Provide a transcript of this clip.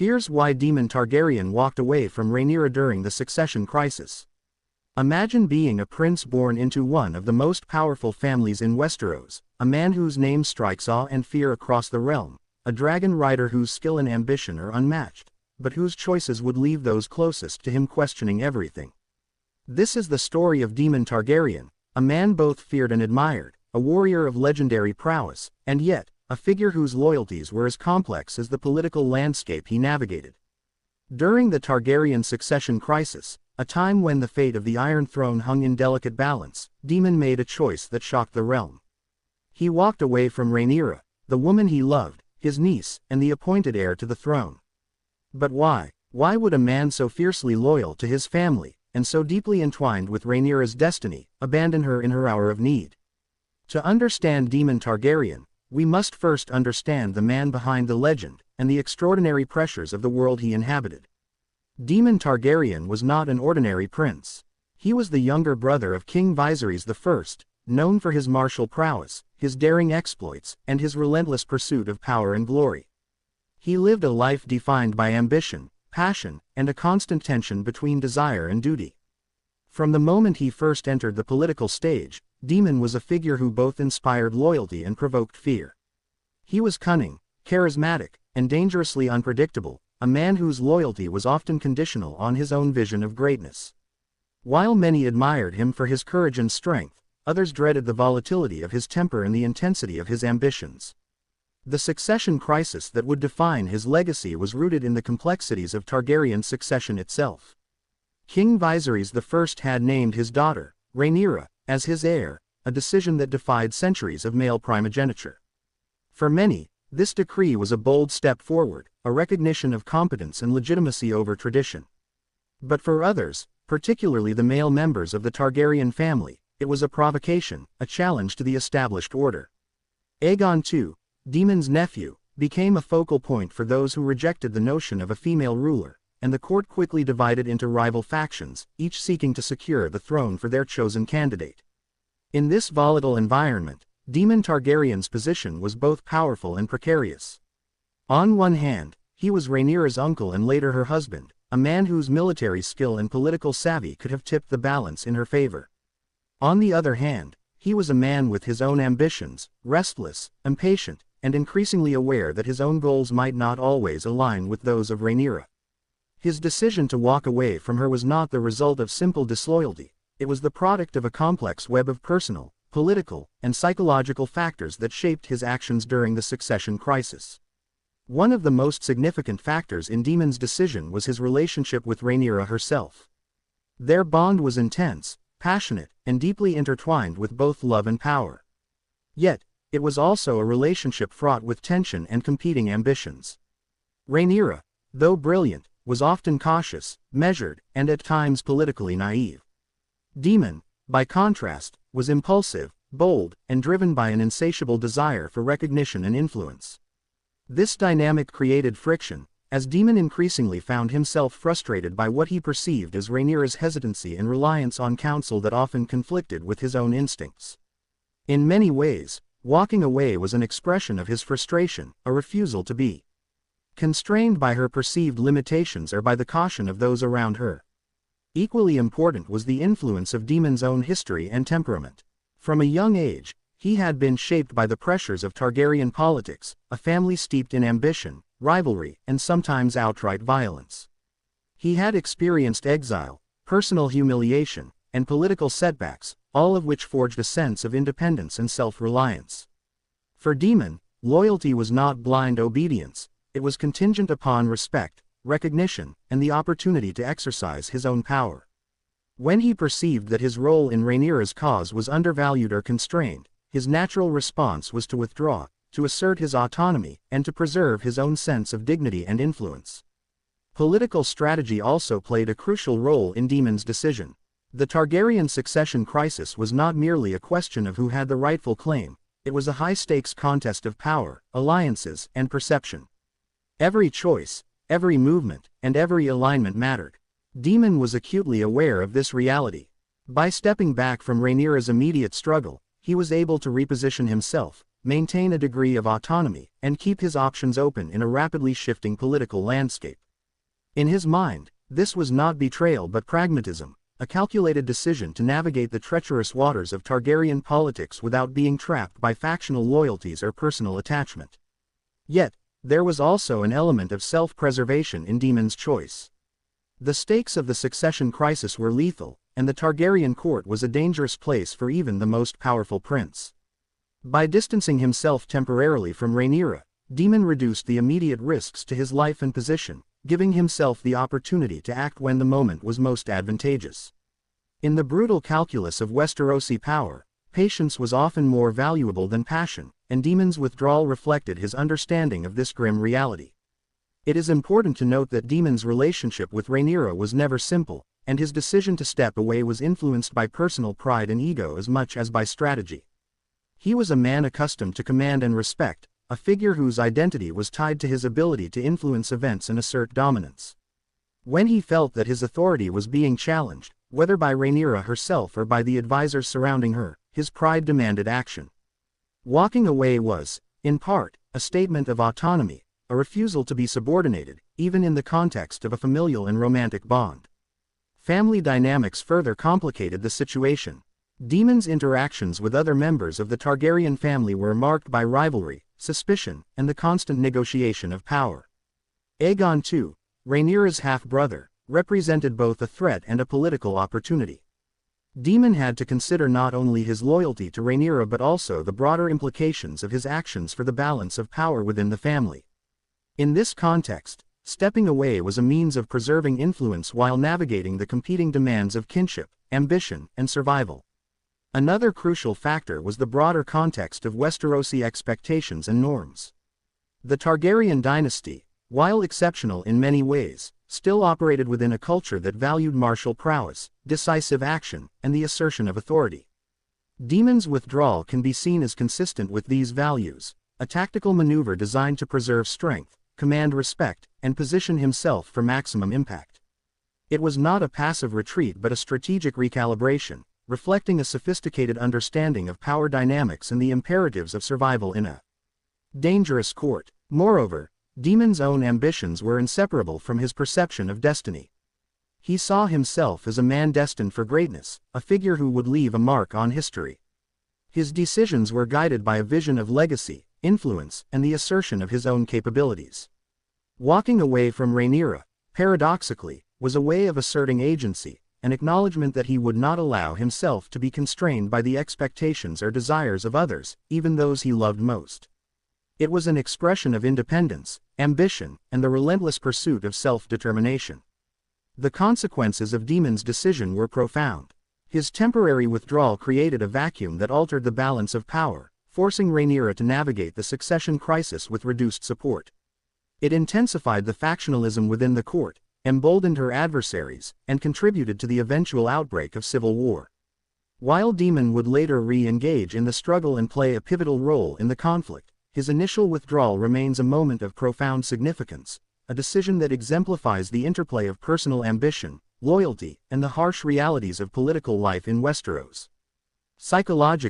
Here's why Daemon Targaryen walked away from Rhaenyra during the succession crisis. Imagine being a prince born into one of the most powerful families in Westeros, a man whose name strikes awe and fear across the realm, a dragon rider whose skill and ambition are unmatched, but whose choices would leave those closest to him questioning everything. This is the story of Daemon Targaryen, a man both feared and admired, a warrior of legendary prowess, and yet, a figure whose loyalties were as complex as the political landscape he navigated. During the Targaryen succession crisis, a time when the fate of the Iron Throne hung in delicate balance, Daemon made a choice that shocked the realm. He walked away from Rhaenyra, the woman he loved, his niece, and the appointed heir to the throne. But why? Why would a man so fiercely loyal to his family, and so deeply entwined with Rhaenyra's destiny, abandon her in her hour of need? To understand Daemon Targaryen, we must first understand the man behind the legend, and the extraordinary pressures of the world he inhabited. Daemon Targaryen was not an ordinary prince. He was the younger brother of King Viserys I, known for his martial prowess, his daring exploits, and his relentless pursuit of power and glory. He lived a life defined by ambition, passion, and a constant tension between desire and duty. From the moment he first entered the political stage, Daemon was a figure who both inspired loyalty and provoked fear. He was cunning, charismatic, and dangerously unpredictable, a man whose loyalty was often conditional on his own vision of greatness. While many admired him for his courage and strength, others dreaded the volatility of his temper and the intensity of his ambitions. The succession crisis that would define his legacy was rooted in the complexities of Targaryen succession itself. King Viserys I had named his daughter, Rhaenyra, as his heir, a decision that defied centuries of male primogeniture. For many, this decree was a bold step forward, a recognition of competence and legitimacy over tradition. But for others, particularly the male members of the Targaryen family, it was a provocation, a challenge to the established order. Aegon II, Daemon's nephew, became a focal point for those who rejected the notion of a female ruler, and the court quickly divided into rival factions, each seeking to secure the throne for their chosen candidate. In this volatile environment, Daemon Targaryen's position was both powerful and precarious. On one hand, he was Rhaenyra's uncle and later her husband, a man whose military skill and political savvy could have tipped the balance in her favor. On the other hand, he was a man with his own ambitions, restless, impatient, and increasingly aware that his own goals might not always align with those of Rhaenyra. His decision to walk away from her was not the result of simple disloyalty, it was the product of a complex web of personal, political, and psychological factors that shaped his actions during the succession crisis. One of the most significant factors in Daemon's decision was his relationship with Rhaenyra herself. Their bond was intense, passionate, and deeply intertwined with both love and power. Yet, it was also a relationship fraught with tension and competing ambitions. Rhaenyra, though brilliant, was often cautious, measured, and at times politically naive. Daemon, by contrast, was impulsive, bold, and driven by an insatiable desire for recognition and influence. This dynamic created friction, as Daemon increasingly found himself frustrated by what he perceived as Rhaenyra's hesitancy and reliance on counsel that often conflicted with his own instincts. In many ways, walking away was an expression of his frustration, a refusal to be constrained by her perceived limitations or by the caution of those around her. Equally important was the influence of Daemon's own history and temperament. From a young age, he had been shaped by the pressures of Targaryen politics, a family steeped in ambition, rivalry, and sometimes outright violence. He had experienced exile, personal humiliation, and political setbacks, all of which forged a sense of independence and self-reliance. For Daemon, loyalty was not blind obedience, it was contingent upon respect, recognition, and the opportunity to exercise his own power. When he perceived that his role in Rhaenyra's cause was undervalued or constrained, his natural response was to withdraw, to assert his autonomy, and to preserve his own sense of dignity and influence. Political strategy also played a crucial role in Daemon's decision. The Targaryen succession crisis was not merely a question of who had the rightful claim, it was a high-stakes contest of power, alliances, and perception. Every choice, every movement, and every alignment mattered. Daemon was acutely aware of this reality. By stepping back from Rhaenyra's immediate struggle, he was able to reposition himself, maintain a degree of autonomy, and keep his options open in a rapidly shifting political landscape. In his mind, this was not betrayal but pragmatism, a calculated decision to navigate the treacherous waters of Targaryen politics without being trapped by factional loyalties or personal attachment. Yet, there was also an element of self-preservation in Daemon's choice. The stakes of the succession crisis were lethal, and the Targaryen court was a dangerous place for even the most powerful prince. By distancing himself temporarily from Rhaenyra, Daemon reduced the immediate risks to his life and position, giving himself the opportunity to act when the moment was most advantageous. In the brutal calculus of Westerosi power, patience was often more valuable than passion, and Daemon's withdrawal reflected his understanding of this grim reality. It is important to note that Daemon's relationship with Rhaenyra was never simple, and his decision to step away was influenced by personal pride and ego as much as by strategy. He was a man accustomed to command and respect, a figure whose identity was tied to his ability to influence events and assert dominance. When he felt that his authority was being challenged, whether by Rhaenyra herself or by the advisors surrounding her, his pride demanded action. Walking away was, in part, a statement of autonomy, a refusal to be subordinated, even in the context of a familial and romantic bond. Family dynamics further complicated the situation. Daemon's interactions with other members of the Targaryen family were marked by rivalry, suspicion, and the constant negotiation of power. Aegon II, Rhaenyra's half-brother, represented both a threat and a political opportunity. Daemon had to consider not only his loyalty to Rhaenyra but also the broader implications of his actions for the balance of power within the family. In this context, stepping away was a means of preserving influence while navigating the competing demands of kinship, ambition, and survival. Another crucial factor was the broader context of Westerosi expectations and norms. The Targaryen dynasty, while exceptional in many ways, still operated within a culture that valued martial prowess, decisive action, and the assertion of authority. Daemon's withdrawal can be seen as consistent with these values, a tactical maneuver designed to preserve strength, command respect, and position himself for maximum impact. It was not a passive retreat but a strategic recalibration, reflecting a sophisticated understanding of power dynamics and the imperatives of survival in a dangerous court. Moreover, Daemon's own ambitions were inseparable from his perception of destiny. He saw himself as a man destined for greatness, a figure who would leave a mark on history. His decisions were guided by a vision of legacy, influence, and the assertion of his own capabilities. Walking away from Rhaenyra, paradoxically, was a way of asserting agency, an acknowledgement that he would not allow himself to be constrained by the expectations or desires of others, even those he loved most. It was an expression of independence, ambition, and the relentless pursuit of self-determination. The consequences of Daemon's decision were profound. His temporary withdrawal created a vacuum that altered the balance of power, forcing Rhaenyra to navigate the succession crisis with reduced support. It intensified the factionalism within the court, emboldened her adversaries, and contributed to the eventual outbreak of civil war. While Daemon would later re-engage in the struggle and play a pivotal role in the conflict, his initial withdrawal remains a moment of profound significance, a decision that exemplifies the interplay of personal ambition, loyalty, and the harsh realities of political life in Westeros. Psychologically,